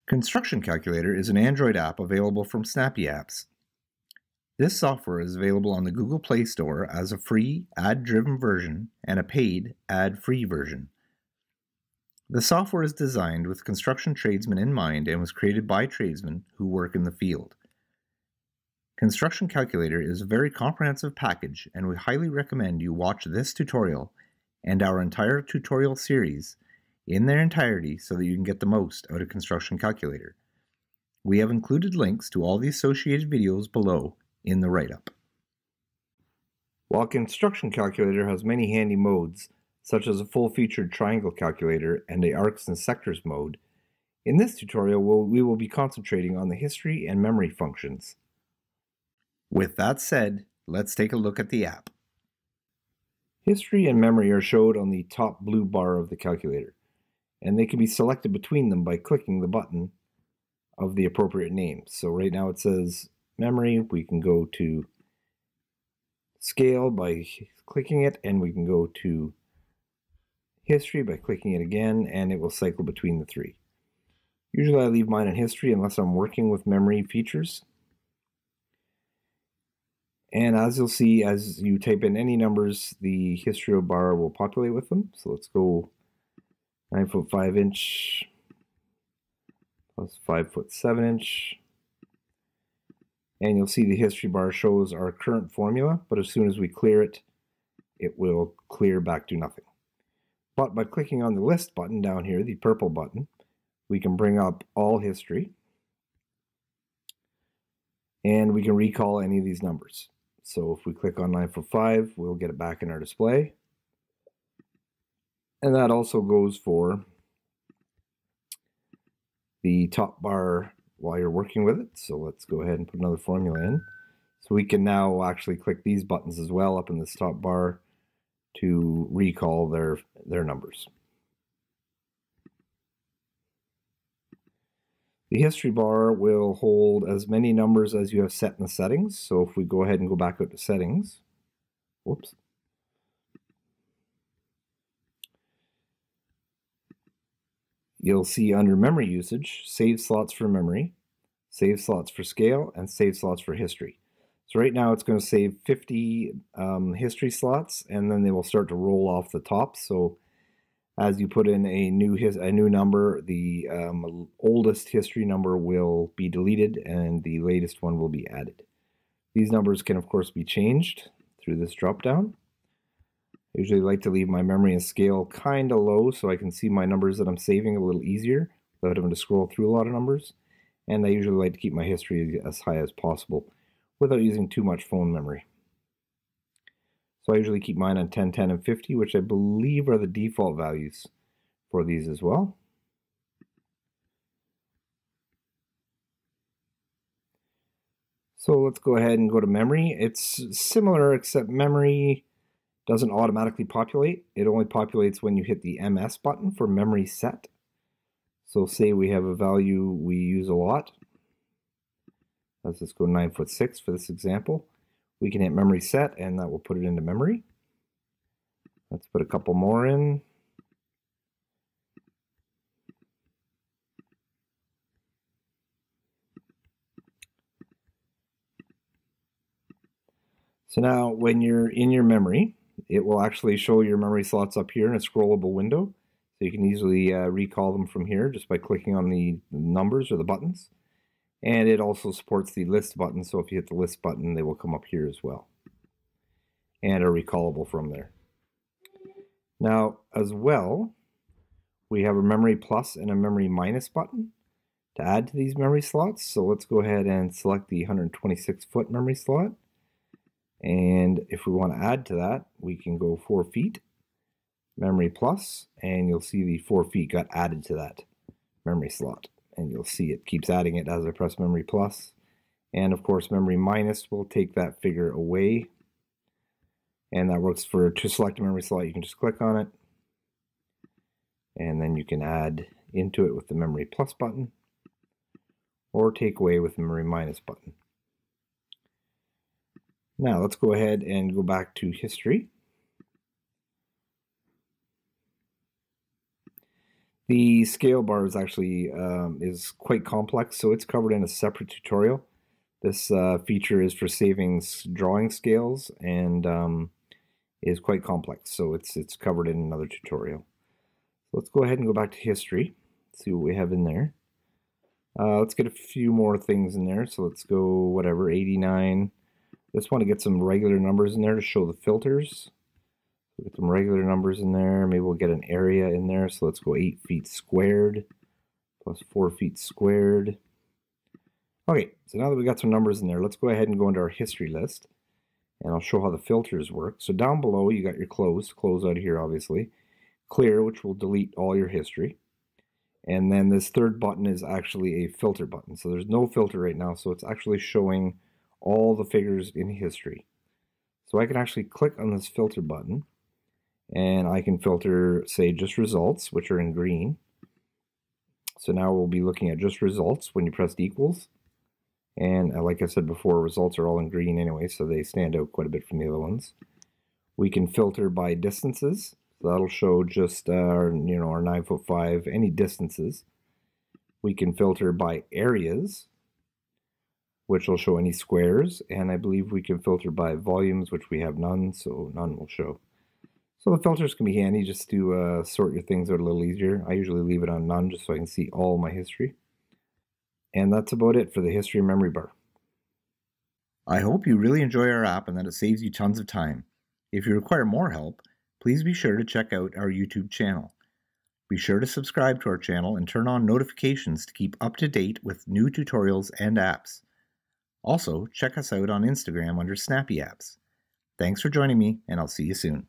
Construction Calculator is an Android app available from Snappy Appz. This software is available on the Google Play Store as a free, ad-driven version and a paid, ad-free version. The software is designed with construction tradesmen in mind and was created by tradesmen who work in the field. Construction Calculator is a very comprehensive package, and we highly recommend you watch this tutorial and our entire tutorial series in their entirety so that you can get the most out of Construction Calculator. We have included links to all the associated videos below in the write-up. While Construction Calculator has many handy modes, such as a full-featured triangle calculator and a arcs and sectors mode, in this tutorial we will be concentrating on the history and memory functions. With that said, let's take a look at the app. History and memory are showed on the top blue bar of the calculator, and they can be selected between them by clicking the button of the appropriate name. So right now it says memory. We can go to scale by clicking it, and we can go to history by clicking it again, and it will cycle between the three. Usually I leave mine in history unless I'm working with memory features. And as you'll see, as you type in any numbers, the history bar will populate with them. So let's go 9 foot 5 inch plus 5 foot 7 inch. And you'll see the history bar shows our current formula, but as soon as we clear it, it will clear back to nothing. But by clicking on the list button down here, the purple button, we can bring up all history, and we can recall any of these numbers. So if we click on 9 foot 5, we'll get it back in our display. And that also goes for the top bar while you're working with it. So let's go ahead and put another formula in. So we can now actually click these buttons as well up in this top bar to recall their numbers. The history bar will hold as many numbers as you have set in the settings. So if we go ahead and go back out to settings, whoops. You'll see under memory usage, save slots for memory, save slots for scale, and save slots for history. So right now it's going to save 50 history slots, and then they will start to roll off the top. So as you put in a new number, the oldest history number will be deleted and the latest one will be added. These numbers can of course be changed through this drop down. I usually like to leave my memory and scale kind of low so I can see my numbers that I'm saving a little easier without having to scroll through a lot of numbers. And I usually like to keep my history as high as possible without using too much phone memory. So I usually keep mine on 10, 10, and 50, which I believe are the default values for these as well. So let's go ahead and go to memory. It's similar, except memory doesn't automatically populate. It only populates when you hit the MS button for memory set. So say we have a value we use a lot. Let's just go 9 foot 6 for this example. We can hit memory set, and that will put it into memory. Let's put a couple more in. So now when you're in your memory, it will actually show your memory slots up here in a scrollable window. So you can easily recall them from here just by clicking on the numbers or the buttons. And it also supports the list button, so if you hit the list button, they will come up here as well and are recallable from there. Now, as well, we have a memory plus and a memory minus button to add to these memory slots. So let's go ahead and select the 126 foot memory slot. And if we want to add to that, we can go 4 feet, memory plus, and you'll see the 4 feet got added to that memory slot. And you'll see it keeps adding it as I press memory plus. And of course memory minus will take that figure away. And that works for, to select a memory slot, you can just click on it. And then you can add into it with the memory plus button, or take away with the memory minus button. Now let's go ahead and go back to history. The scale bar is actually is quite complex, so it's covered in a separate tutorial. This feature is for saving drawing scales and is quite complex, so it's covered in another tutorial. So let's go ahead and go back to history, see what we have in there. Let's get a few more things in there, so let's go whatever, 89. Just want to get some regular numbers in there to show the filters. We'll get some regular numbers in there. Maybe we'll get an area in there. So let's go 8 feet squared plus 4 feet squared. Okay, so now that we got some numbers in there, let's go ahead and go into our history list. And I'll show how the filters work. So down below, you got your close out of here, obviously. Clear, which will delete all your history. And then this third button is actually a filter button. So there's no filter right now, so it's actually showing all the figures in history. So I can actually click on this filter button, and I can filter, say, just results, which are in green. So now we'll be looking at just results when you press equals. And like I said before, results are all in green anyway, so they stand out quite a bit from the other ones. We can filter by distances. So that'll show just our 9'5", any distances. We can filter by areas, which will show any squares, and I believe we can filter by volumes, which we have none, so none will show. So the filters can be handy just to sort your things out a little easier. I usually leave it on none just so I can see all my history. And that's about it for the history memory bar. I hope you really enjoy our app and that it saves you tons of time. If you require more help, please be sure to check out our YouTube channel. Be sure to subscribe to our channel and turn on notifications to keep up to date with new tutorials and apps. Also, check us out on Instagram under Snappy Appz. Thanks for joining me, and I'll see you soon.